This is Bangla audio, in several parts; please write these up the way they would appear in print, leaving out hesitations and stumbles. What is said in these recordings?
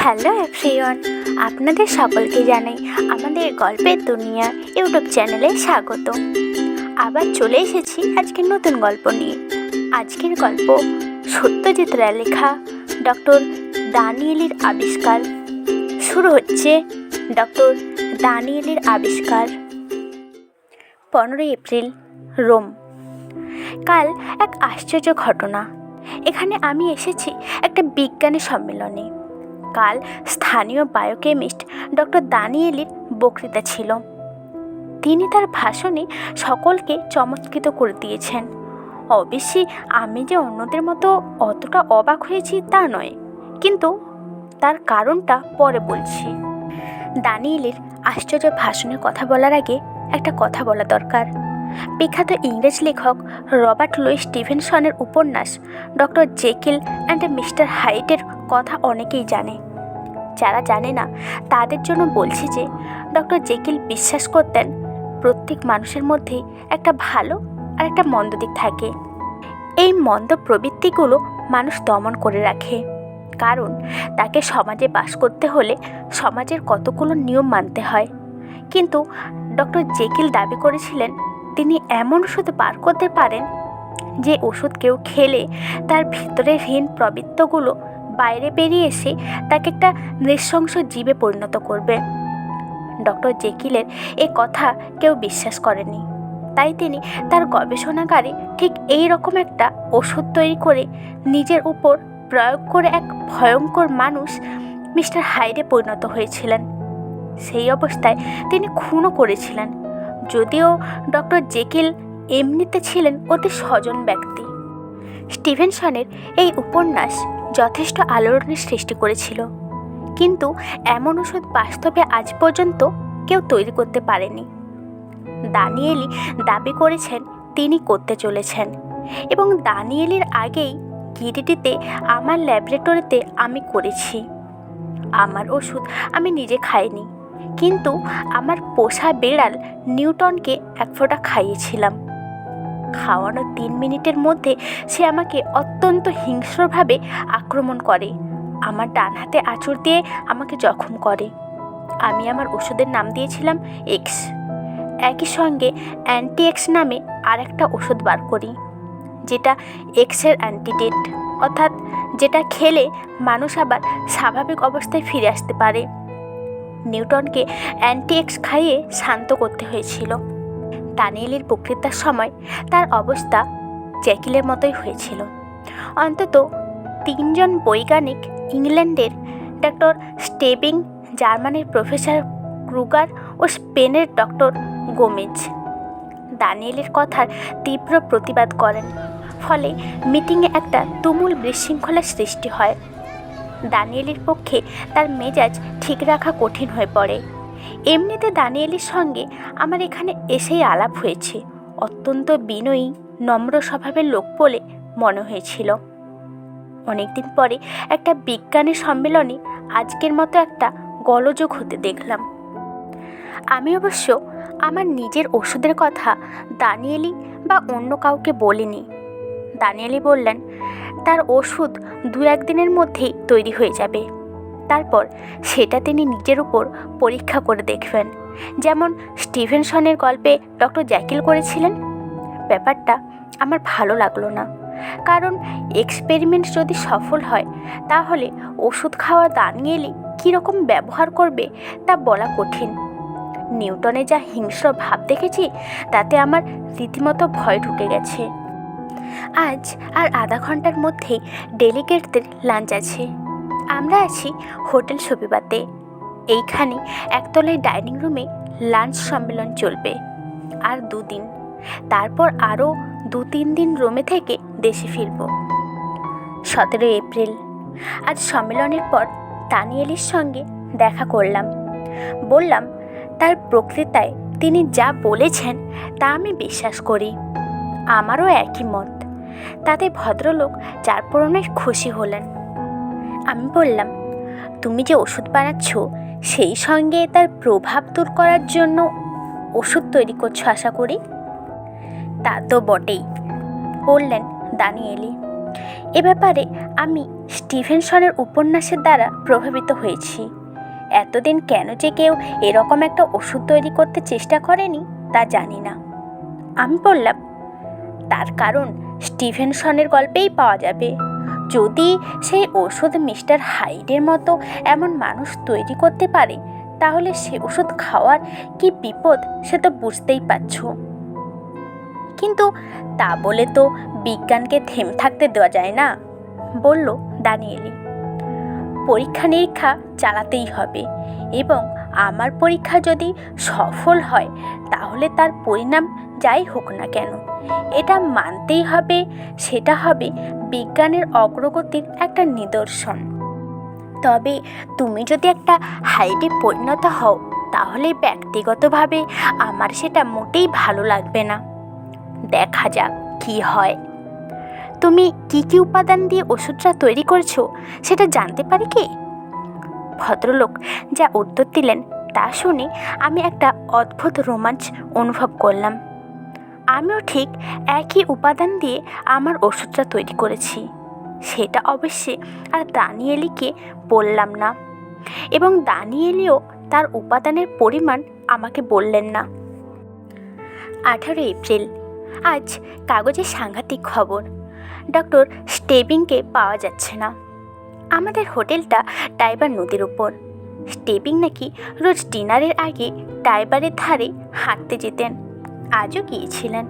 হ্যালো এভরিওয়ান, আপনাদের সকলকে জানাই আমাদের গল্পের দুনিয়া ইউটিউব চ্যানেলে স্বাগত। আবার চলে এসেছি আজকের নতুন গল্প নিয়ে। আজকের গল্প সত্যজিৎ রায়ের লেখা ডক্টর দানিয়েলির আবিষ্কার। শুরু হচ্ছে ডক্টর দানিয়েলির আবিষ্কার। 15 এপ্রিল, রোম। কাল এক আশ্চর্য ঘটনা। এখানে আমি এসেছি একটা বিজ্ঞানী সম্মেলনে। কাল স্থানীয় বায়োকেমিস্ট ডক্টর দানিয়েলির বক্তৃতা ছিল। তিনি তার ভাষণে সকলকে চমৎকৃত করে দিয়েছেন। অবশ্যই আমি যে অন্যদের মতো অতটা অবাক হয়েছি তা নয়, কিন্তু তার কারণটা পরে বলছি। দানিয়েলির আশ্চর্য ভাষণের কথা বলার আগে একটা কথা বলা দরকার। বিখ্যাত ইংরেজ লেখক রবার্ট লুইস স্টিভেনসনের উপন্যাস ডক্টর জেকিল অ্যান্ড মিস্টার হাইডের কথা অনেকেই জানে। যারা জানে না তাদের জন্য বলছি যে ডক্টর জেকিল বিশ্বাস করতেন প্রত্যেক মানুষের মধ্যেই একটা ভালো আর একটা মন্দ দিক থাকে। এই মন্দ প্রবৃত্তিগুলো মানুষ দমন করে রাখে, কারণ তাকে সমাজে বাস করতে হলে সমাজের কতগুলো নিয়ম মানতে হয়। কিন্তু ডক্টর জেকিল দাবি করেছিলেন তিনি এমন ওষুধ বার করতে পারেন যে ওষুধ কেউ খেলে তার ভিতরের হীন প্রবৃত্তিগুলো বাইরে বেরিয়ে এসে তাকে একটা নৃশংস জীবে পরিণত করবে। ডক্টর জেকিলের এই কথা কেউ বিশ্বাস করেনি, তাই তিনি তার গবেষণাগারে ঠিক এই রকম একটা ওষুধ তৈরি করে নিজের উপর প্রয়োগ করে এক ভয়ঙ্কর মানুষ মিস্টার হাইডে পরিণত হয়েছিলেন। সেই অবস্থায় তিনি খুনও করেছিলেন, যদিও ডক্টর জেকিল এমনিতে ছিলেন অতি স্বজন ব্যক্তি। স্টিভেনসনের এই উপন্যাস যথেষ্ট আলোড়নের সৃষ্টি করেছিল, কিন্তু এমন ওষুধ বাস্তবে আজ পর্যন্ত কেউ তৈরি করতে পারেনি। দানিয়েলি দাবি করেছেন তিনি করতে চলেছেন, এবং দানিয়েলির আগেই গিরিটিতে আমার ল্যাবরেটরিতে আমি করেছি। আমার ওষুধ আমি নিজে খাইনি, কিন্তু আমার পোষা বেড়াল নিউটনকে এক ফোঁটা খাইয়েছিলাম। খাওয়ানোর 3 মিনিটের মধ্যে সে আমাকে অত্যন্ত হিংস্রভাবে আক্রমণ করে, আমার ডান হাতে আঁচড় দিয়ে আমাকে জখম করে। আমি আমার ওষুধের নাম দিয়েছিলাম এক্স। একই সঙ্গে অ্যান্টি এক্স নামে আর একটা ওষুধ বার করি, যেটা এক্সের অ্যান্টিডেট, অর্থাৎ যেটা খেলে মানুষ আবার স্বাভাবিক অবস্থায় ফিরে আসতে পারে। নিউটনকে অ্যান্টি এক্স খাইয়ে শান্ত করতে হয়েছিল। দানিয়েলির বক্তৃতার সময় তার অবস্থা জেকিলের মতোই হয়েছিল। অন্তত 3 জন বৈজ্ঞানিক, ইংল্যান্ডের ডক্টর স্টেবিং, জার্মানির প্রফেসর ক্রুগার ও স্পেনের ডক্টর গোমেজ দানিয়েলির কথার তীব্র প্রতিবাদ করেন। ফলে মিটিংয়ে একটা তুমুল বিশৃঙ্খলার সৃষ্টি হয়। দানিয়েলির পক্ষে তার মেজাজ ঠিক রাখা কঠিন হয়ে পড়ে। এমনিতে দানিয়েলির সঙ্গে আমার এখানে এসেই আলাপ হয়েছে। অত্যন্ত বিনয়ী, নম্র স্বভাবের লোক বলে মনে হয়েছিল। অনেকদিন পরে একটা বিজ্ঞানী সম্মেলনে আজকের মতো একটা গোলযোগ হতে দেখলাম। আমি অবশ্য আমার নিজের ওষুধের কথা দানিয়েলি বা অন্য কাউকে বলিনি। দানিয়েলি বললেন তার ওষুধ 2-1 দিনের মধ্যেই তৈরি হয়ে যাবে। তারপর সেটা তিনি নিজের উপর পরীক্ষা করে দেখবেন, যেমন স্টিভেনসনের গল্পে ডক্টর জ্যাকিল করেছিলেন। ব্যাপারটা আমার ভালো লাগলো না, কারণ এক্সপেরিমেন্ট যদি সফল হয় তাহলে ওষুধ খাওয়া দানিয়েলি কীরকম ব্যবহার করবে তা বলা কঠিন। নিউটনে যা হিংস্র ভাব দেখেছি তাতে আমার রীতিমতো ভয় ঢুকে গেছে। আজ আর আধা ঘন্টার মধ্যেই ডেলিগেটদের লাঞ্চ আছে। আমরা আছি হোটেল সুবিবাতে। এইখানে একতলায় ডাইনিং রুমে লাঞ্চ সম্মেলন চলবে আর 2 দিন। তারপর আরও 2-3 দিন রোমে থেকে দেশে ফিরব। 17 এপ্রিল। আজ সম্মেলনের পর দানিয়েলির সঙ্গে দেখা করলাম। বললাম তার বক্তৃতায় তিনি যা বলেছেন তা আমি বিশ্বাস করি। আমারও একই মত। তাতে ভদ্রলোক যার পরনে খুশি হলেন। আমি বললাম, তুমি যে ওষুধ বানাচ্ছ সেই সঙ্গে তার প্রভাব দূর করার জন্য ওষুধ তৈরি করছো আশা করি। তা তো বটেই, বললেন দানিয়েলি। এ ব্যাপারে আমি স্টিভেনসনের উপন্যাসের দ্বারা প্রভাবিত হয়েছি। এতদিন কেন যে কেউ এরকম একটা ওষুধ তৈরি করতে চেষ্টা করেনি তা জানি না। আমি বললাম, তার কারণ স্টিভেনসনের গল্পেই পাওয়া যাবে। যদি সেই ওষুধ মিস্টার হাইডের মতো এমন মানুষ তৈরি করতে পারে, তাহলে সে ওষুধ খাওয়ার কি বিপদ সে তো বুঝতেই পারছো। কিন্তু তা বলে তো বিজ্ঞানকে থেমে থাকতে দেওয়া যায় না, বলল দানিয়েলি। পরীক্ষা নিরীক্ষা চালাতেই হবে, এবং আমার পরীক্ষা যদি সফল হয় তাহলে তার পরিণাম যাই হোক না কেন, এটা মানতেই হবে। সেটা হবে বিজ্ঞানের অগ্রগতির একটা নিদর্শন। তবে তুমি যদি একটা হাইডে পরিণত হও, তাহলে ব্যক্তিগতভাবে আমার সেটা মোটেই ভালো লাগবে না। দেখা যাক কি হয়। তুমি কি কি উপাদান দিয়ে ওষুধটা তৈরি করেছো সেটা জানতে পারি কি? ভদ্রলোক যা উত্তর দিলেন তা শুনে আমি একটা অদ্ভুত রোমাঞ্চ অনুভব করলাম। আমিও ঠিক একই উপাদান দিয়ে আমার ওষুধটা তৈরি করেছি। সেটা অবশ্যই আর দানিয়েলিকে বললাম না, এবং দানিয়েলিও তার উপাদানের পরিমাণ আমাকে বললেন না। 18 এপ্রিল। আজ কাগজে সাংঘাতিক খবর। ডক্টর স্টেবিংকে পাওয়া যাচ্ছে না। আমাদের হোটেলটা টাইবার নদীর উপর। স্টেবিং নাকি রোজ ডিনারের আগে টাইবারের ধারে হাঁটতে যেতেন। আজও গিয়েছিলেন,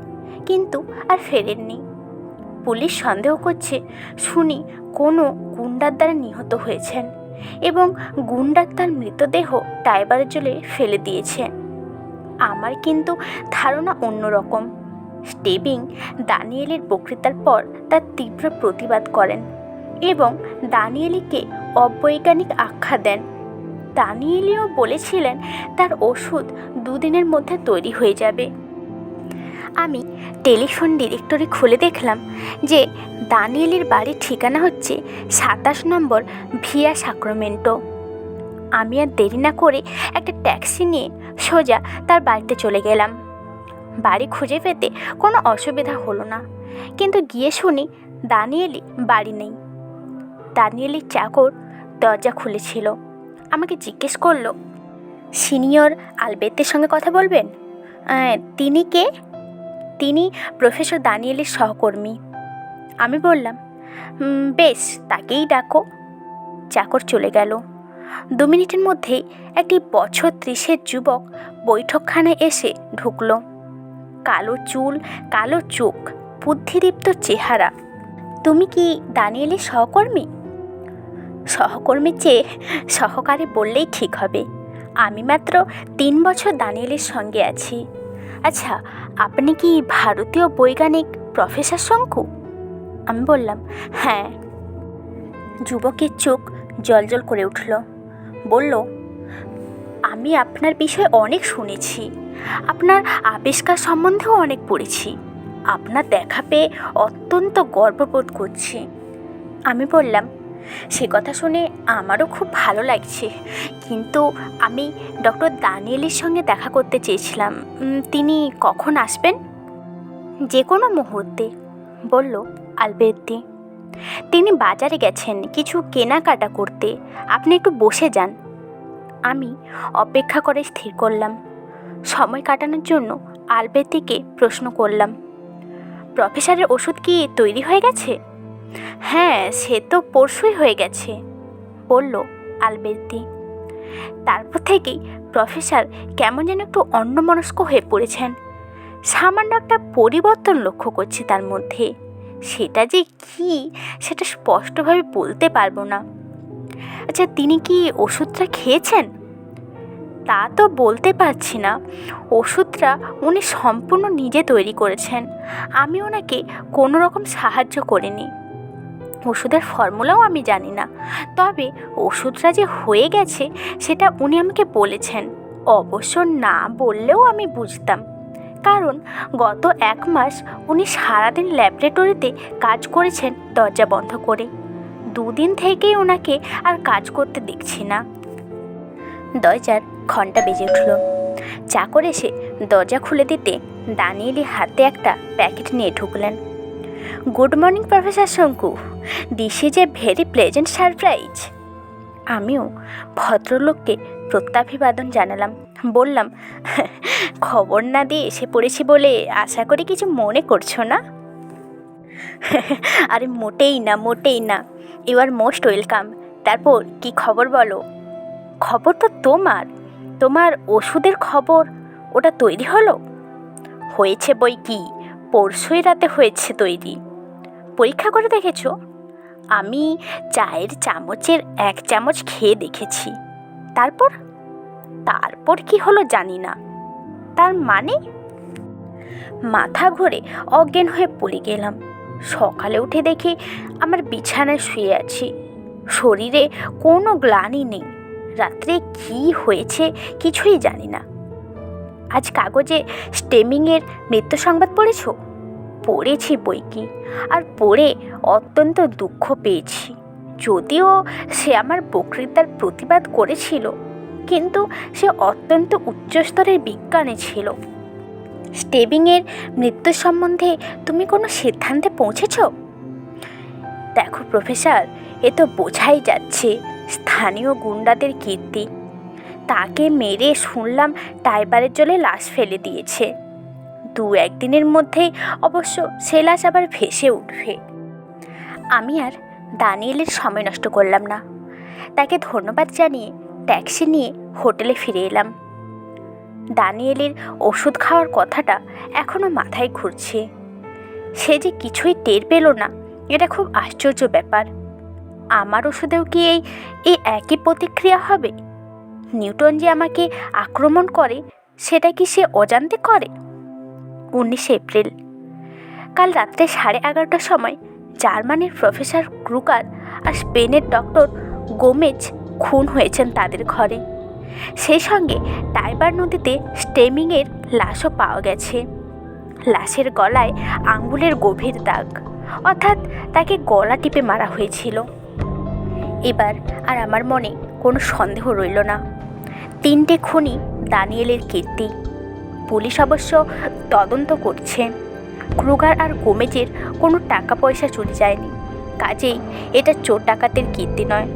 কিন্তু আর ফেরেননি। পুলিশ সন্দেহ করছে শুনি কোনো গুন্ডার দ্বারা নিহত হয়েছেন, এবং গুন্ডার তার মৃতদেহ টাইবারের জলে ফেলে দিয়েছে। আমার কিন্তু ধারণা অন্যরকম। স্টেবিং দানিয়েলের বক্তৃতার পর তার তীব্র প্রতিবাদ করেন এবং দানিয়েলিকে অবৈজ্ঞানিক আখ্যা দেন। দানিয়েলিও বলেছিলেন তার ওষুধ 2 দিনের মধ্যে তৈরি হয়ে যাবে। আমি টেলিফোন ডিরেক্টরি খুলে দেখলাম যে দানিয়েলের বাড়ির ঠিকানা হচ্ছে 27 নম্বর ভিয়া সাক্রামেন্টো। আমি আর দেরি না করে একটা ট্যাক্সি নিয়ে সোজা তার বাড়িতে চলে গেলাম। বাড়ি খুঁজে পেতে কোনো অসুবিধা হলো না, কিন্তু গিয়ে শুনি দানিয়েলি বাড়ি নেই। দানিয়েলির চাকর দরজা খুলেছিল। আমাকে জিজ্ঞেস করলো, সিনিয়র আলবের্তের সঙ্গে কথা বলবেন? তিনি কে? তিনি প্রফেসর দানিয়েলের সহকর্মী। আমি বললাম, বেশ, তাকেই ডাকো। চাকর চলে গেল। 2 মিনিটের মধ্যেই একটি বছর 30-এর যুবক বৈঠকখানায় এসে ঢুকলো। কালো চুল, কালো চোখ, বুদ্ধিদীপ্ত চেহারা। তুমি কি দানিয়েলের সহকর্মী? সহকর্মীর চেয়ে সহকারী বললেই ঠিক হবে। আমি মাত্র 3 বছর দানিয়েলের সঙ্গে আছি। আচ্ছা, আপনি কি ভারতীয় বৈজ্ঞানিক প্রফেসর শঙ্কু? আমি বললাম, হ্যাঁ। যুবকের চোখ জ্বলজ্বল করে উঠল। বলল, আমি আপনার বিষয়ে অনেক শুনেছি, আপনার আবিষ্কার সম্বন্ধেও অনেক পড়েছি। আপনার দেখা পেয়ে অত্যন্ত গর্ববোধ করছি। আমি বললাম, সে কথা শুনে আমারও খুব ভালো লাগছে, কিন্তু আমি ডক্টর দানিয়েলের সঙ্গে দেখা করতে চেয়েছিলাম। তিনি কখন আসবেন? যে কোনো মুহূর্তে, বলল আলবের্তি। তিনি বাজারে গেছেন কিছু কেনাকাটা করতে। আপনি একটু বসে যান। আমি অপেক্ষা করে স্থির করলাম। সময় কাটানোর জন্য আলবের্তিকে প্রশ্ন করলাম, প্রফেসরের ওষুধ কি তৈরি হয়ে গেছে? হ্যাঁ, সে তো পরশুই হয়ে গেছে, বলল আলবের্তি। তারপর থেকেই প্রফেসর কেমন যেন একটু অন্যমনস্ক হয়ে পড়েছেন। সামান্য একটা পরিবর্তন লক্ষ্য করছি তার মধ্যে। সেটা যে কি সেটা স্পষ্টভাবে বলতে পারবো না। আচ্ছা, তিনি কি ওষুধটা খেয়েছেন? তা তো বলতে পারছি না। ওষুধটা উনি সম্পূর্ণ নিজে তৈরি করেছেন। আমি ওনাকে কোনো রকম সাহায্য করিনি। ওষুধের ফর্মুলাও আমি জানি না। তবে ওষুধটা যে হয়ে গেছে সেটা উনি আমাকে বলেছেন। অবশ্য না বললেও আমি বুঝতাম, কারণ গত 1 মাস উনি সারাদিন ল্যাবরেটরিতে কাজ করেছেন দরজা বন্ধ করে। 2 দিন থেকেই ওনাকে আর কাজ করতে দেখছি না। দরজার ঘণ্টা বেজে উঠল। চাকর এসে দরজা খুলে দিতে দানিয়েলি হাতে একটা প্যাকেট নিয়ে ঢুকলেন। গুড মর্নিং প্রফেসর শঙ্কু, this is a very pleasant surprise. আমিও ভদ্রলোককে প্রত্যাভিবাদন জানালাম। বললাম, খবর না দিয়ে এসে পড়েছি বলে আশা করি কিছু মনে করছো না? আরে মোটেই না, ইউ আর মোস্ট ওয়েলকাম। তারপর কি খবর বলো? খবর তো তোমার ওষুধের খবর, ওটা তৈরি হলো? হয়েছে বই কি, পরশুই রাতে হয়েছে তৈরি। পরীক্ষা করে দেখেছো? আমি চায়ের চামচের 1 চামচ খেয়ে দেখেছি। তারপর কি হলো জানি না। তার মানে? মাথা ঘুরে অজ্ঞান হয়ে পড়ে গেলাম। সকালে উঠে দেখি আমার বিছানায় শুয়ে আছি, শরীরে কোনো গ্লানি নেই। রাত্রে কি হয়েছে কিছুই জানি না। আজ কাগজে স্টেমিংয়ের মৃত্যু সংবাদ পড়েছ? পড়েছি বই কি, আর পড়ে অত্যন্ত দুঃখ পেয়েছি। যদিও সে আমার বক্তৃতার প্রতিবাদ করেছিল, কিন্তু সে অত্যন্ত উচ্চস্তরের বিজ্ঞানী ছিল। স্টেমিংয়ের মৃত্যু সম্বন্ধে তুমি কোনো সিদ্ধান্তে পৌঁছেছ? দেখো প্রফেসর, এ তো বোঝাই যাচ্ছে স্থানীয় গুন্ডাদের কীর্তি। তাকে মেরে শুনলাম টাইবারের জলে লাশ ফেলে দিয়েছে। 2-1 দিনের মধ্যেই অবশ্য সে লাশ আবার ভেসে উঠবে। আমি আর দানিয়েলের সময় নষ্ট করলাম না। তাকে ধন্যবাদ জানিয়ে ট্যাক্সি নিয়ে হোটেলে ফিরে এলাম। দানিয়েলের ওষুধ খাওয়ার কথাটা এখনও মাথায় ঘুরছে। সে যে কিছুই টের পেল না, এটা খুব আশ্চর্য ব্যাপার। আমার ওষুধেও কি এই একই প্রতিক্রিয়া হবে? নিউটন যে আমাকে আক্রমণ করে, সেটা কি সে অজান্তে করে? 19 এপ্রিল, কাল রাত্রে 11:30টার সময় জার্মানির প্রফেসর ক্রুগার আর স্পেনের ডক্টর গোমেজ খুন হয়েছেন তাদের ঘরে। সেই সঙ্গে টাইবার নদীতে স্টেমিংয়ের লাশও পাওয়া গেছে। লাশের গলায় আঙ্গুলের গভীর দাগ, অর্থাৎ তাকে গলা টিপে মারা হয়েছিল। এবার আর আমার মনে কোনো সন্দেহ রইল না। 3টে খুনই দানিয়েলের কীর্তি। পুলিশ অবশ্য তদন্ত করছে। ক্রুগার আর গোমেজের কোনো টাকা পয়সা চুরি যায়নি, কাজেই এটা চোর ডাকাতের কীর্তি নয়।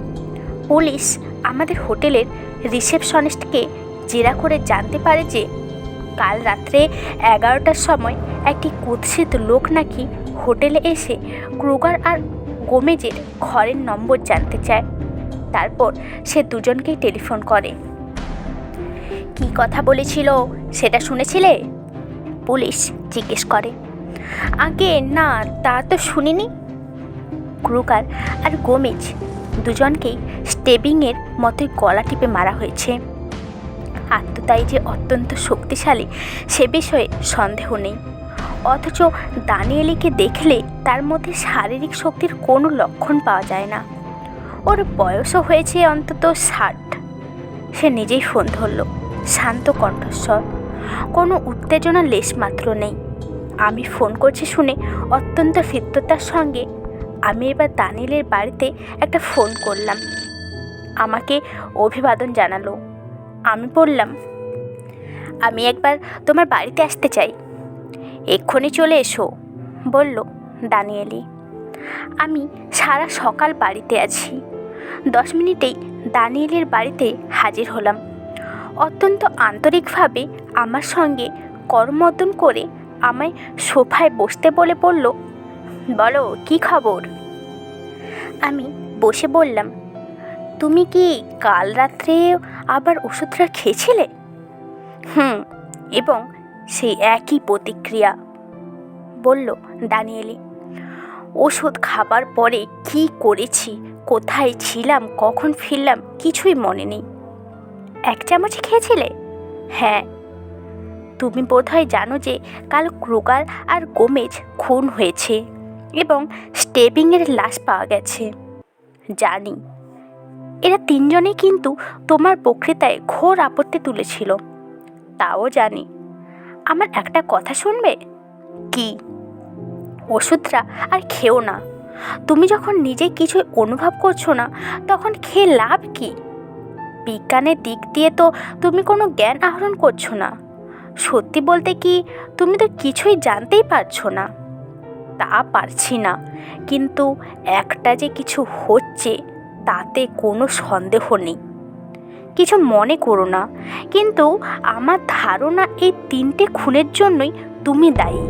পুলিশ আমাদের হোটেলের রিসেপশনিস্টকে জেরা করে জানতে পারে যে কাল রাত্রে 11টার সময় একটি কুৎসিত লোক নাকি হোটেলে এসে ক্রুগার আর গোমেজের ঘরের নম্বর জানতে চায়। তারপর সে দুজনকেই টেলিফোন করে। কি কথা বলেছিল সেটা শুনেছিলে? পুলিশ জিজ্ঞেস করে। আগে না, তা তো শুনিনি। ক্রুগার আর গোমেজ দুজনকেই স্টেবিংয়ের মতোই গলা টিপে মারা হয়েছে। আত্মদায়ী যে অত্যন্ত শক্তিশালী সে বিষয়ে সন্দেহ নেই, অথচ দানিয়েলিকে দেখলে তার মধ্যে শারীরিক শক্তির কোনো লক্ষণ পাওয়া যায় না। ওর বয়সও হয়েছে অন্তত 60। সে নিজেই ফোন ধরল, শান্ত কণ্ঠস্বর, কোনো উত্তেজনা লেশমাত্র নেই। আমি ফোন করছি শুনে অত্যন্ত হৃদ্যতার সঙ্গে আমি এবার দানিয়েলের বাড়িতে একটা ফোন করলাম। আমাকে অভিবাদন জানালো। আমি বললাম, আমি একবার তোমার বাড়িতে আসতে চাই। এক্ষুনি চলে এসো, বলল দানিয়েলি। আমি সারা সকাল বাড়িতে আছি। 10 মিনিটেই দানিয়েলের বাড়িতে হাজির হলাম। অত্যন্ত আন্তরিকভাবে আমার সঙ্গে করমর্দন করে আমায় সোফায় বসতে বলে বলল, বলো কী খবর? আমি বসে বললাম, তুমি কি কাল রাত্রে আবার ওষুধটা খেয়েছিলে? এবং সেই একই প্রতিক্রিয়া, বলল দানিয়েলি। ওষুধ খাবার পরে কি করেছি, কোথায় ছিলাম, কখন ফিরলাম কিছুই মনে নেই। 1 চামচ খেয়েছিলে? হ্যাঁ। তুমি বোধহয় জানো যে কাল ক্রুগার আর গোমেজ খুন হয়েছে এবং স্টেবিংয়ের লাশ পাওয়া গেছে। জানি। এরা 3 জনেই কিন্তু তোমার বক্তৃতায় ঘোর আপত্তি তুলেছিল। তাও জানি। আমার একটা কথা শুনবে? কি? ওষুধটা আর খেও না। তুমি যখন নিজে কিছু অনুভব করছো না, তখন খেয়ে লাভ কি? বিজ্ঞানের দিক দিয়ে তো তুমি কোনো জ্ঞান আহরণ করছো না। সত্যি বলতে কি, তুমি তো কিছুই জানতেই পারছো না। তা পারছি না, কিন্তু একটা যে কিছু হচ্ছে তাতে কোনো সন্দেহ নেই। কিছু মনে করো না, কিন্তু আমার ধারণা এই 3টে খুনের জন্যই তুমি দায়ী,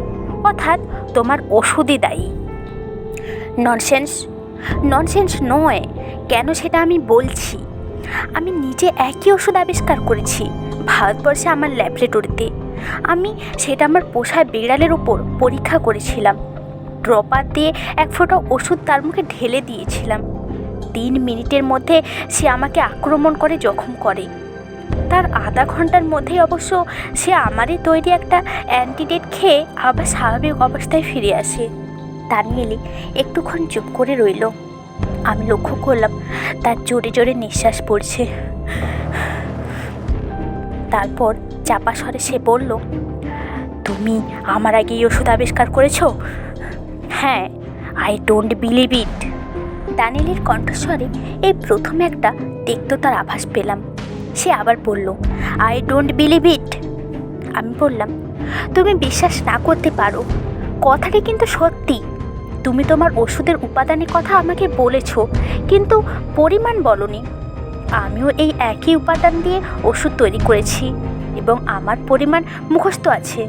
অর্থাৎ তোমার ওষুধই দায়ী। ননসেন্স ননসেন্স নয়, কেন সেটা আমি বলছি। আমি নিজে একই ওষুধ আবিষ্কার করেছি ভারতবর্ষে আমার ল্যাবরেটরিতে। আমি সেটা আমার পোষা বিড়ালের উপর পরীক্ষা করেছিলাম। ড্রপার দিয়ে 1 ফোঁটা ওষুধ তার মুখে ঢেলে দিয়েছিলাম। 3 মিনিটের মধ্যে সে আমাকে আক্রমণ করে জখম করে। তার আধা ঘন্টার মধ্যেই অবশ্য সে আমারই তৈরি একটা অ্যান্টিডেট খেয়ে আবার স্বাভাবিক অবস্থায় ফিরে আসে। দানিয়েলি একটুক্ষণ চুপ করে রইল। আমি লক্ষ্য করলাম তার জোরে জোরে নিঃশ্বাস পড়ছে। তারপর চাপা স্বরে সে বলল, তুমি আমার আগেই ওষুধ আবিষ্কার করেছো? হ্যাঁ, আই ডোন্ট বিলিভ ইট। দানিয়েলের কণ্ঠস্বরে এই প্রথম একটা তিক্ততার আভাস পেলাম। সে আবার বলল, আই ডোন্ট বিলিভ ইট। আমি বললাম, তুমি বিশ্বাস না করতে পারো, কথাটি কিন্তু সত্যি। তুমি তোমার ওষুধের উপাদানের কথা আমাকে বলেছ, কিন্তু পরিমাণ বলনি। আমিও এই একই উপাদান দিয়ে ওষুধ তৈরি করেছি এবং আমার পরিমাণ মুখস্থ আছে।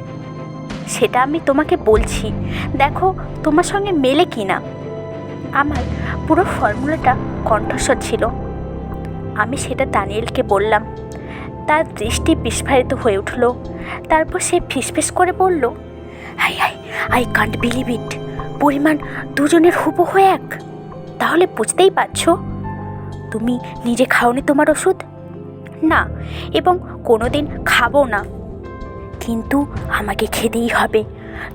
সেটা আমি তোমাকে বলছি, দেখো তোমার সঙ্গে মেলে কি না। আমার পুরো ফর্মুলাটা কণ্ঠস্বর ছিল। আমি সেটা দানিয়েলকে বললাম। তার দৃষ্টি বিস্ফারিত হয়ে উঠল। তারপর সে ফিসফিস করে বলল, আই কান্ট বিলিভ ইট। পরিমাণ দুজনের হুবহু এক। তাহলে বুঝতেই পারছো, তুমি নিজে খাওনি তোমার ওষুধ? না, এবং কোনোদিন খাবো না। কিন্তু আমাকে খেতেই হবে।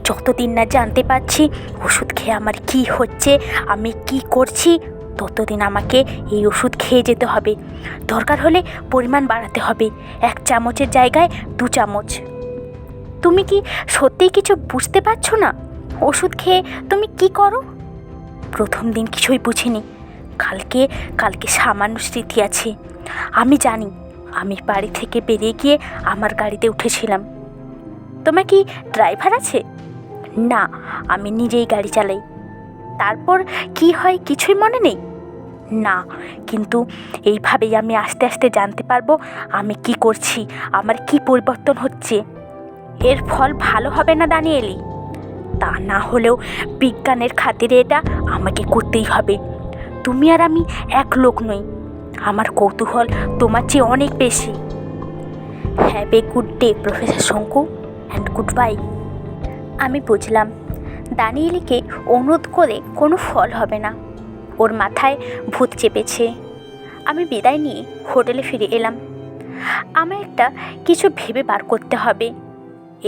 যতদিন না জানতে পারছি ওষুধ খেয়ে আমার কি হচ্ছে, আমি কি করছি, ততদিন আমাকে এই ওষুধ খেয়ে যেতে হবে। দরকার হলে পরিমাণ বাড়াতে হবে, 1 চামচের জায়গায় 2 চামচ। তুমি কি সত্যিই কিছু বুঝতে পারছো না? ওষুধ খেয়ে তুমি কি করো? প্রথম দিন কিছুই বুঝিনি। কালকে সামান্য স্মৃতি আছে। আমি জানি আমি বাড়ি থেকে বেরিয়ে গিয়ে আমার গাড়িতে উঠেছিলাম। তোমার কি ড্রাইভার আছে? না, আমি নিজেই গাড়ি চালাই। তারপর কি হয় কিছুই মনে নেই? না, কিন্তু এইভাবেই আমি আস্তে আস্তে জানতে পারবো আমি কি করছি, আমার কি পরিবর্তন হচ্ছে। এর ফল ভালো হবে না দানিয়েলি। তা না হলেও বিজ্ঞানের খাতিরে এটা আমাকে করতেই হবে। তুমি আর আমি এক লোক নই। আমার কৌতূহল তোমার চেয়ে অনেক বেশি। Have a good day professor শঙ্কু, অ্যান্ড গুড বাই। আমি বুঝলাম দানিয়েলিকে অনুরোধ করে কোনো ফল হবে না। ওর মাথায় ভূত চেপেছে। আমি বিদায় নিয়ে হোটেলে ফিরে এলাম। আমার একটা কিছু ভেবে বার করতে হবে।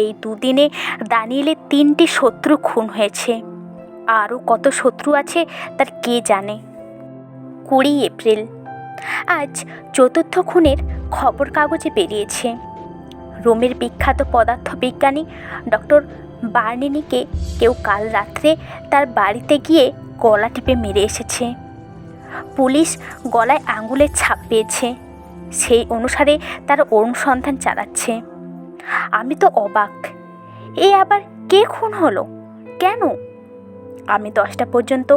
এই 2 দিনে দানিয়েলের 3টি শত্রু খুন হয়েছে। আরও কত শত্রু আছে তার কে জানে। 20 এপ্রিল। আজ 4র্থ খুনের খবর কাগজে বেরিয়েছে। রোমের বিখ্যাত পদার্থবিজ্ঞানী ডক্টর বার্নিনিকে কেউ কাল রাত্রে তার বাড়িতে গিয়ে গলা টিপে মেরে এসেছে। পুলিশ গলায় আঙুলের ছাপ পেয়েছে। সেই অনুসারে তারা অনুসন্ধান চালাচ্ছে। আমি তো অবাক। এ আবার কে খুন হলো, কেন? আমি 10টা পর্যন্ত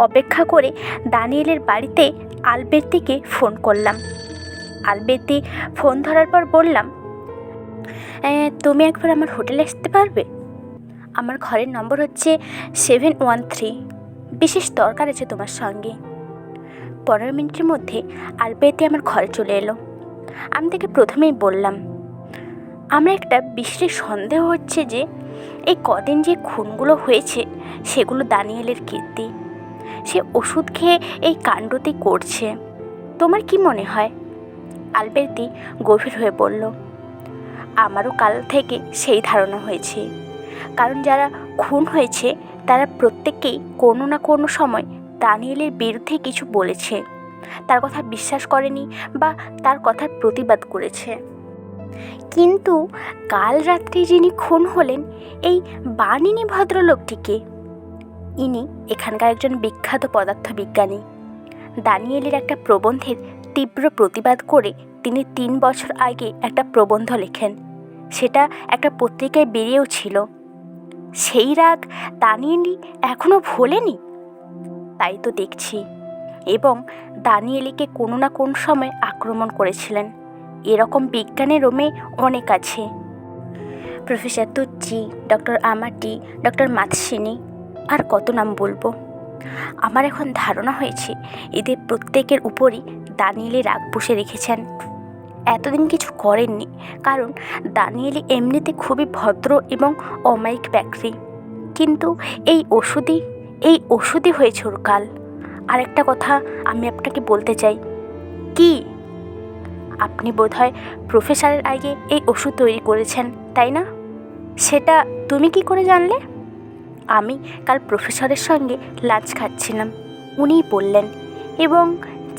অপেক্ষা করে দানিয়েলের বাড়িতে আলবের্তিকে ফোন করলাম। আলবের্তি ফোন ধরার পর বললাম, তুমি একবার আমার হোটেলে আসতে পারবে? আমার ঘরের নম্বর হচ্ছে 713। বিশেষ দরকার আছে তোমার সঙ্গে। 15 মিনিটের মধ্যে আলবের্তি আমার ঘরে চলে এলো। আমি তাকে প্রথমেই বললাম, আমার একটা বিশেষ সন্দেহ হচ্ছে যে এই কদিন যে খুনগুলো হয়েছে সেগুলো দানিয়েলের কীর্তি। সে ওষুধ খেয়ে এই কাণ্ডটি করছে। তোমার কি মনে হয়? আলবের্তি গভীর হয়ে বলল, আমারও কাল থেকে সেই ধারণা হয়েছে। কারণ যারা খুন হয়েছে তারা প্রত্যেকেই কোনো না কোনো সময় দানিয়েলের বিরুদ্ধে কিছু বলেছে, তার কথা বিশ্বাস করেনি বা তার কথার প্রতিবাদ করেছে। কিন্তু কাল রাত্রে যিনি খুন হলেন এই বার্নিনি ভদ্রলোকটিকে, ইনি এখানকার একজন বিখ্যাত পদার্থবিজ্ঞানী। দানিয়েলের একটা প্রবন্ধের তীব্র প্রতিবাদ করে তিনি 3 বছর আগে একটা প্রবন্ধ লেখেন। সেটা একটা পত্রিকায় বেরিয়েও ছিল। সেই রাগ দানিয়েলি এখনও ভোলেনি? তাই তো দেখছি। এবং দানিয়েলিকে কোনো না কোন সময় আক্রমণ করেছিলেন। এরকম বিজ্ঞানেরও মেয়ে অনেক আছে। প্রফেসর তুচ্চি, ডক্টর আমাটি, ডক্টর মাতসিনি, আর কত নাম বলবো। আমার এখন ধারণা হয়েছে এদের প্রত্যেকের উপরই দানিয়েলি রাগ পুষে রেখেছেন। এতদিন কিছু করেননি, কারণ দানিয়েলি এমনিতে খুবই ভদ্র এবং অমায়িক ব্যক্তি। কিন্তু এই ওষুধই হয়েছে ওর কাল। আর একটা কথা আমি আপনাকে বলতে চাই। কি? আপনি বোধহয় প্রফেসরের আগে এই ওষুধ তৈরি করেছেন, তাই না? সেটা তুমি কি করে জানলে? আমি কাল প্রফেসরের সঙ্গে লাঞ্চ খাচ্ছিলাম, উনিই বললেন। এবং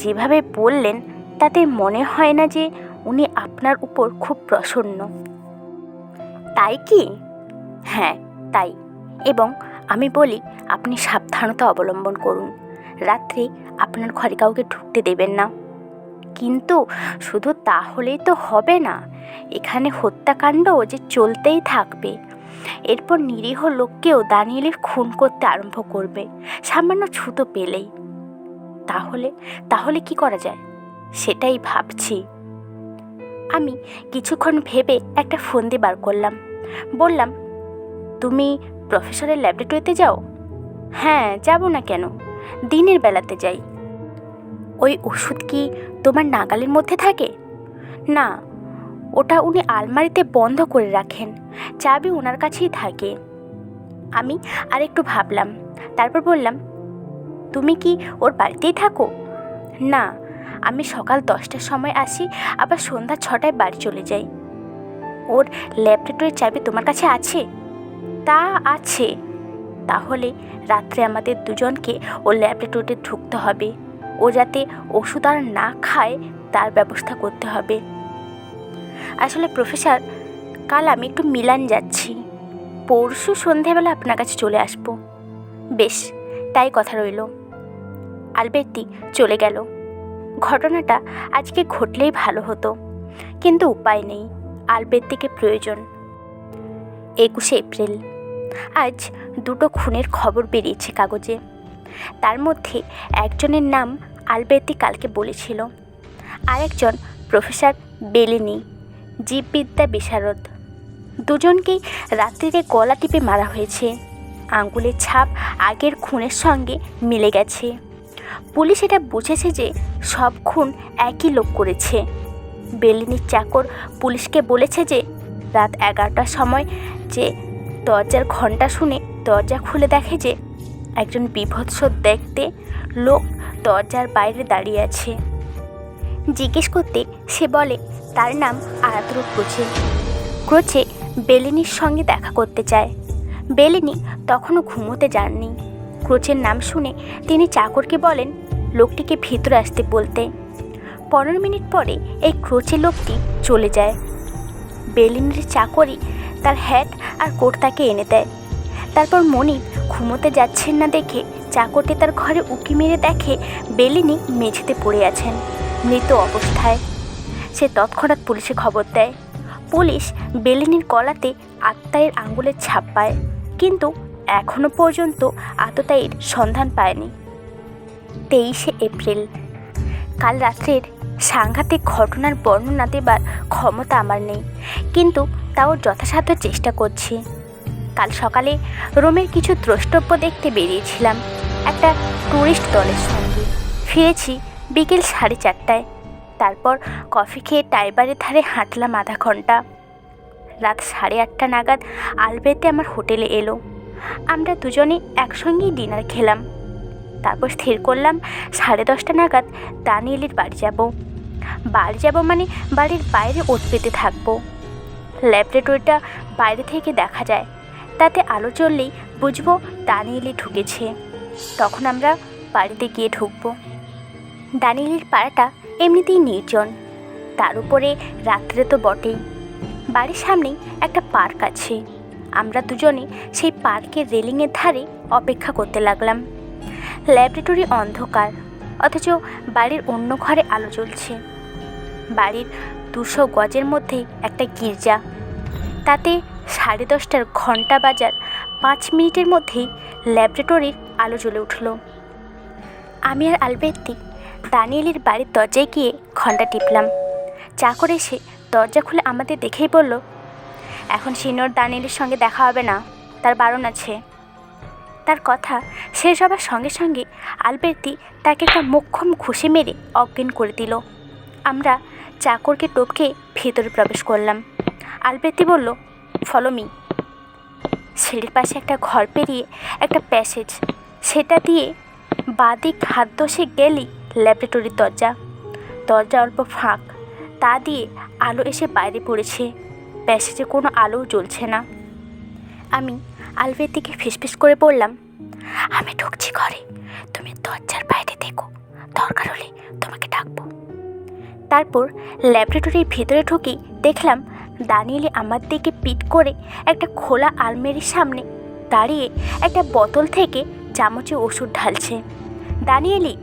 যেভাবে বললেন তাতে মনে হয় না যে উনি আপনার উপর খুব প্রসন্ন। তাই কি? হ্যাঁ, তাই। এবং আমি বলি, আপনি সাবধানতা অবলম্বন করুন। রাত্রে আপনার ঘরে কাউকে ঢুকতে দেবেন না। কিন্তু শুধু তাহলেই তো হবে না, এখানে হত্যাকাণ্ড যে চলতেই থাকবে। এরপর নিরীহ লোককেও দানিয়েলির খুন করতে আরম্ভ করবে সামান্য ছুতো পেলেই। তাহলে কি করা যায় সেটাই ভাবছি। আমি কিছুক্ষণ ভেবে একটা ফন্দি বার করলাম। বললাম, তুমি প্রফেসরের ল্যাবরেটরিতে যাও? হ্যাঁ, যাব না কেন, দিনের বেলাতে যাই। ওই ওষুধ কি তোমার নাগালের মধ্যে থাকে? না, ওটা উনি আলমারিতে বন্ধ করে রাখেন, চাবি ওনার কাছেই থাকে। আমি আরেকটু ভাবলাম, তারপর বললাম, তুমি কি ওর বাড়িতেই থাকো? না, আমি সকাল 10টার সময় আসি, আবার সন্ধ্যা 6টায় বাড়ি চলে যাই। ওর ল্যাবরেটরির চাবি তোমার কাছে আছে? তা আছে। তাহলে রাত্রে আমাদের দুজনকে ওর ল্যাবরেটরিতে ঢুকতে হবে। ও যাতে ওষুধ আর না খায় তার ব্যবস্থা করতে হবে। আসলে প্রফেসর, কাল আমি একটু মিলান যাচ্ছি, পরশু সন্ধেবেলা আপনার কাছে চলে আসব। বেশ, তাই কথা রইল। আলবের্তি চলে গেল। ঘটনাটা আজকে ঘটলেই ভালো হতো, কিন্তু উপায় নেই, আলবের্তিকে প্রয়োজন। 21শে এপ্রিল। আজ 2টো খুনের খবর বেরিয়েছে কাগজে। তার মধ্যে একজনের নাম আলবের্তি কালকে বলেছিল, আরেকজন প্রফেসর বেলিনি, জীববিদ্যা বিশারদ। দুজনকেই রাত্রিরে গলা টিপে মারা হয়েছে। আঙ্গুলের ছাপ আগের খুনের সঙ্গে মিলে গেছে। পুলিশ এটা বুঝেছে যে সব খুন একই লোক করেছে। বেলিনির চাকর পুলিশকে বলেছে যে রাত 11টার সময় যে দরজার ঘণ্টা শুনে দরজা খুলে দেখে যে একজন বীভৎস দেখতে লোক দরজার বাইরে দাঁড়িয়ে আছে। জিজ্ঞেস করতে সে বলে তার নাম আরাত্র ক্রোচে। ক্রোচে বেলিনির সঙ্গে দেখা করতে চায়। বেলিনি তখনও ঘুমোতে যাননি। ক্রোচের নাম শুনে তিনি চাকরকে বলেন লোকটিকে ভিতরে আসতে বলতে। 15 মিনিট পরে এই ক্রোচে লোকটি চলে যায়। বেলিনির চাকরই তার হ্যাট আর কোট তাকে এনে দেয়। তারপর মনিব ঘুমোতে যাচ্ছেন না দেখে চাকরটি তার ঘরে উঁকি মেরে দেখে বেলিনি মেঝেতে পড়ে আছেন মৃত অবস্থায়। সে তৎক্ষণাৎ পুলিশে খবর দেয়। পুলিশ বেলিনির গলাতে আততায়ীর আঙুলের ছাপ পায়, কিন্তু এখনও পর্যন্ত আততায়ীর সন্ধান পায়নি। 23শে এপ্রিল। কাল রাত্রের সাংঘাতিক ঘটনার বর্ণনা দেবার ক্ষমতা আমার নেই, কিন্তু তাও যথাসাধ্য চেষ্টা করছি। কাল সকালে রোমের কিছু দ্রষ্টব্য দেখতে বেরিয়েছিলাম একটা ট্যুরিস্ট দলের সঙ্গে। ফিরেছি বিকেল 4:30টায়। তারপর কফি খেয়ে টাইবারের ধারে হাঁটলাম আধা ঘন্টা। রাত 8:30টা নাগাদ আলবের্তি আমার হোটেলে এলো। আমরা দুজনে একসঙ্গেই ডিনার খেলাম। তারপর স্থির করলাম 10:30টা নাগাদ দানিয়েলির বাড়ি যাব মানে বাড়ির বাইরে ওত পেতে থাকবো। ল্যাবরেটরিটা বাইরে থেকে দেখা যায়, তাতে আলো জ্বললেই বুঝবো দানিয়েলি ঢুকেছে। তখন আমরা বাড়িতে গিয়ে ঢুকবো। দানিয়েলির পাড়াটা এমনিতেই নির্জন, তার উপরে রাত্রে তো বটেই। বাড়ির সামনেই একটা পার্ক আছে। আমরা দুজনে সেই পার্কের রেলিংয়ের ধারে অপেক্ষা করতে লাগলাম। ল্যাবরেটরি অন্ধকার, অথচ বাড়ির অন্য ঘরে আলো জ্বলছে। বাড়ির 200 গজের মধ্যেই একটা গির্জা, তাতে 10:30টার ঘণ্টা বাজার 5 মিনিটের মধ্যেই ল্যাবরেটরির আলো জ্বলে উঠল। আমি আর আলবের্তি দানিয়েলের বাড়ির দরজায় গিয়ে ঘন্টা টিপলাম। চাকর এসে দরজা খুলে আমাদের দেখেই বলল, এখন সিনিয়র দানিয়েলের সঙ্গে দেখা হবে না, তার বারণ আছে। তার কথা শেষ হবার সঙ্গে সঙ্গে আলবের্তি তাকে একটা মোক্ষম ঘুষি মেরে অজ্ঞান করে দিল। আমরা চাকরকে টপকে ভেতরে প্রবেশ করলাম। আলবের্তি বলল, ফলো মি। সিঁড়ির পাশে একটা ঘর পেরিয়ে একটা প্যাসেজ, সেটা দিয়ে বাদিক হাত দশে গেলেই ল্যাবরেটরির দরজা। দরজা অল্প ফাঁক, তা দিয়ে আলো এসে বাইরে পড়েছে। প্যাসেজে কোনো আলোও জ্বলছে না। আমি আলবের্তিকে ফিসফিস করে বললাম, আমি ঢুকছি ঘরে, তুমি দরজার বাইরে দেখো, দরকার হলে তোমাকে ডাকবো। তারপর ল্যাবরেটরির ভেতরে ঢুকি দেখলাম দানিয়েলি আমার দিকে পিট করে একটা খোলা আলমারির সামনে দাঁড়িয়ে একটা বোতল থেকে চামচে ওষুধ ঢালছে। দানিয়েলি!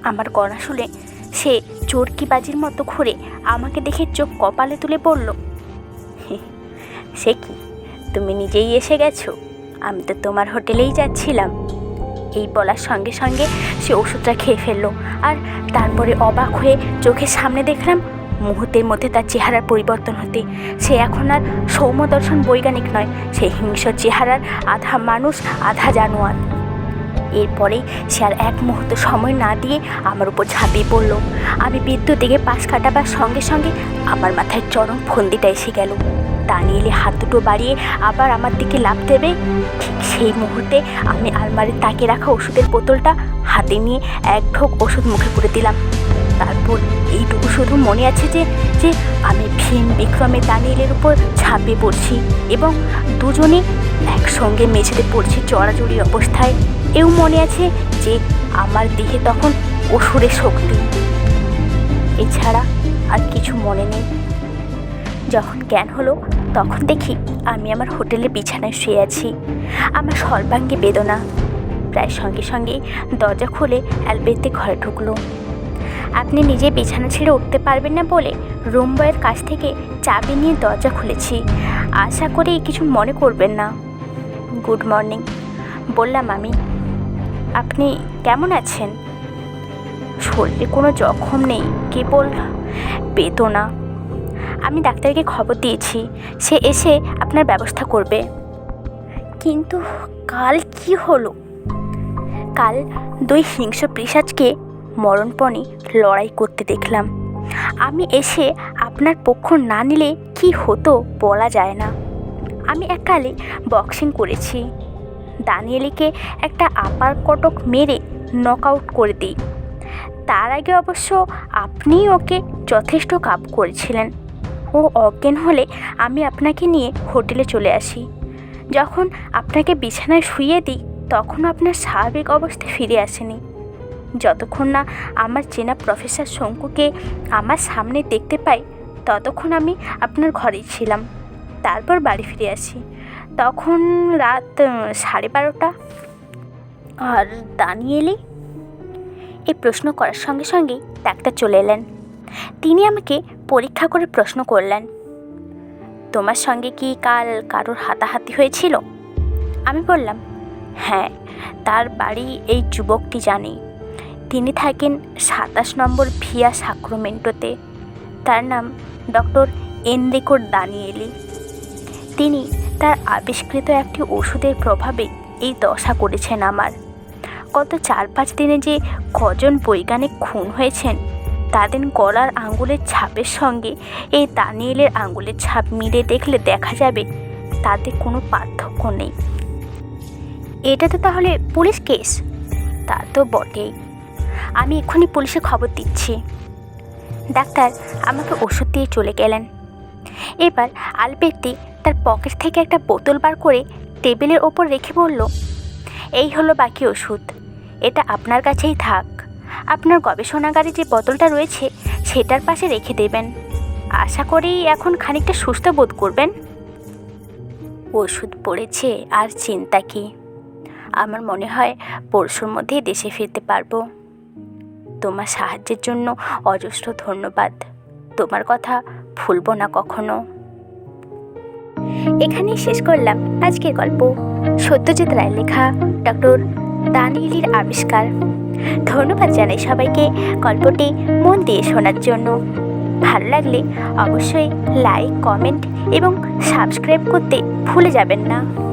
আমার গলা শুনে সে চোরকিবাজির মতো ঘুরে আমাকে দেখে চোখ কপালে তুলে বলল, সে কি, তুমি নিজেই এসে গেছো? আমি তো তোমার হোটেলেই যাচ্ছিলাম। এই বলার সঙ্গে সঙ্গে সে ওষুধটা খেয়ে ফেললো। আর তারপরে অবাক হয়ে চোখের সামনে দেখলাম মুহূর্তের মধ্যে তার চেহারার পরিবর্তন হতে। সে এখন আর সৌম্যদর্শন বৈজ্ঞানিক নয়, সে হিংস্র চেহারার আধা মানুষ আধা জানোয়ার। এরপরেই সে আর এক মুহূর্ত সময় না দিয়ে আমার উপর ঝাঁপিয়ে পড়ল। আমি বিদ্যুৎ দিকে পাশ কাটাবার সঙ্গে সঙ্গে আমার মাথায় চরম ফন্দিটা এসে গেল। দানিয়েলি হাত দুটো বাড়িয়ে আবার আমার দিকে লাফ দেবে, ঠিক সেই মুহূর্তে আমি আলমারির তাকে রাখা ওষুধের বোতলটা হাতে নিয়ে এক ঢোক ওষুধ মুখে পুরে দিলাম। তারপর এইটুকু শুধু মনে আছে যে যে আমি ভীম বিক্রমে দানিয়েলের উপর ঝাঁপিয়ে পড়ছি এবং দুজনে একসঙ্গে মেঝেতে পড়ছি চড়াচড়ি অবস্থায়। এও মনে আছে যে আমার দেহে তখন অসুরের শক্তি। এছাড়া আর কিছু মনে নেই। যখন জ্ঞান হলো তখন দেখি আমি আমার হোটেলের বিছানায় শুয়ে আছি। আমার সর্বাঙ্গে বেদনা। প্রায় সঙ্গে সঙ্গেই দরজা খুলে আলবের্তি ঘরে ঢুকলো। আপনি নিজে বিছানা ছেড়ে উঠতে পারবেন না বলে রুম বয়ের কাছ থেকে চাবি নিয়ে দরজা খুলেছি। আশা করি কিছু মনে করবেন না। গুড মর্নিং বললাম আমি। আপনি কেমন আছেন? শরীরে কোনো জখম নেই, কেবল বেদনা। আমি ডাক্তারকে খবর দিয়েছি, সে এসে আপনার ব্যবস্থা করবে। কিন্তু কাল কি হলো? কাল 2 হিংস্র পিশাচকে মরণপণে লড়াই করতে দেখলাম। আমি এসে আপনার পক্ষ না নিলে কি হতো বলা যায় না। আমি এককালে বক্সিং করেছি। দানিয়েলিকে একটা আপার কটক মেরে নক আউট করে দিই। তার আগে অবশ্য আপনিই ওকে যথেষ্ট কাপ করেছিলেন। ও অজ্ঞান হলে আমি আপনাকে নিয়ে হোটেলে চলে আসি। যখন আপনাকে বিছানায় শুইয়ে দিই তখন আপনার স্বাভাবিক অবস্থায় ফিরে আসেনি। যতক্ষণ না আমার চেনা প্রফেসর শঙ্কুকে আমার সামনে দেখতে পাই ততক্ষণ আমি আপনার ঘরেই ছিলাম। তারপর বাড়ি ফিরে আসি, তখন রাত 12:30। আর দানিয়েলি? এই প্রশ্ন করার সঙ্গে সঙ্গেই ডাক্তার চলে এলেন। তিনি আমাকে পরীক্ষা করে প্রশ্ন করলেন, তোমার সঙ্গে কি কাল কারোর হাতাহাতি হয়েছিল? আমি বললাম, হ্যাঁ, তার বাড়ি এই যুবকটি জানে। তিনি থাকেন 27 নম্বর ভিয়া সাক্রামেন্টোতে। তার নাম ডক্টর এনরিকো দানিয়েলি। তিনি তার আবিষ্কৃত একটি ওষুধের প্রভাবে এই দশা করেছেন আমার। গত 4-5 দিনে যে কজন বৈজ্ঞানিক খুন হয়েছেন তাদের গলার আঙুলের ছাপের সঙ্গে এই দানিয়েলের আঙুলের ছাপ মিলে দেখলে দেখা যাবে তাতে কোনো পার্থক্য নেই। এটা তো তাহলে পুলিশ কেস? তা তো বটেই। আমি এক্ষুনি পুলিশে খবর দিচ্ছি। ডাক্তার আমাকে ওষুধ দিয়ে চলে গেলেন। এবার আলবের্তি তার পকেট থেকে একটা বোতল বার করে টেবিলের ওপর রেখে বলল, এই হলো বাকি ওষুধ, এটা আপনার কাছেই থাক। আপনার গবেষণাগারে যে বোতলটা রয়েছে সেটার পাশে রেখে দেবেন। আশা করি এখন খানিকটা সুস্থ বোধ করবেন। ওষুধ পড়েছে আর চিন্তা কি। আমার মনে হয় পরশুর মধ্যেই দেশে ফিরতে পারবো। তোমার সাহায্যের জন্য অজস্র ধন্যবাদ। তোমার কথা ভুলবো না কখনো। এখানেই শেষ করলাম আজকের গল্প। সত্যজিৎ রায় লেখা ডক্টর দানিয়েলির আবিষ্কার। ধন্যবাদ জানাই সবাইকে গল্পটি মন দিয়ে শোনার জন্য। ভালো লাগলে অবশ্যই লাইক, কমেন্ট এবং সাবস্ক্রাইব করতে ভুলে যাবেন না।